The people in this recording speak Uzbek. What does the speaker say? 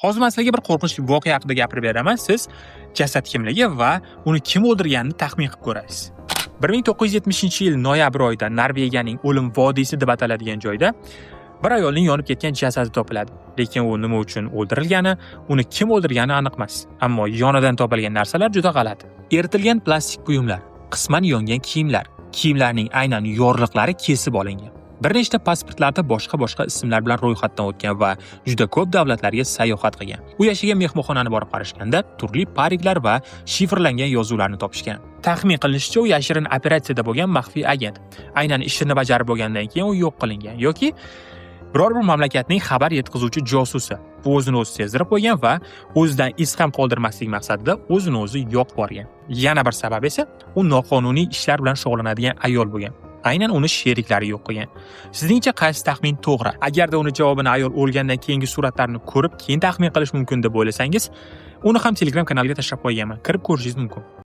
Hozir men sizlarga bir qo'rqinchli voqea haqida gapirib beraman. Siz jasad kimligi va uni kim o'ldirganini taxmin qilib ko'rasiz. 1970-yil noyabr oyida Norvegiyaning O'lim vodiysi deb ataladigan joyda bir ayolning yonib ketgan jasadi topiladi. Lekin u nima uchun o'ldirilgani, uni kim o'ldirgani aniq emas. Ammo yonidan topilgan narsalar juda g'alati. Eritilgan plastik buyumlar, qisman yongan kiyimlar, kiyimlarning aynan yorliqlari kesib olingan. Bir nechta pasportlarda boshqa ismlar bilan ro'yxatdan o'tgan va juda ko'p davlatlarga sayohat qilgan. U yashagan mehmonxonani borib qarashganda turli pariklar va shifrlangan yozuvlarni topishgan. Taxmin qilinishicha, u yashirin operatsiyada bo'lgan maxfiy agent. Aynan ishini bajarib bo'lgandan keyin u yo'q qilingan yoki biror bir mamlakatning xabar yetkazuvchi josusi. Bu o'zini o'zi sezdirib qo'ygan va o'zidan iz ham qoldirmaslik maqsadida o'zini o'zi yo'q borgan. Yana bir sabab esa u noqonuniy ishlar bilan shug'ullanadigan ayol bo'lgan. Aynan uni sheriklari yo'q qilgan. Sizningcha qaysi taxmin to'g'ri? Agarda uni javobini ayol o'lgandan keyingi suratlarni ko'rib, keyin taxmin qilish mumkin deb o'ylasangiz, uni ham Telegram kanaliga tashlab qo'yganman. Kirib ko'rishingiz mumkin.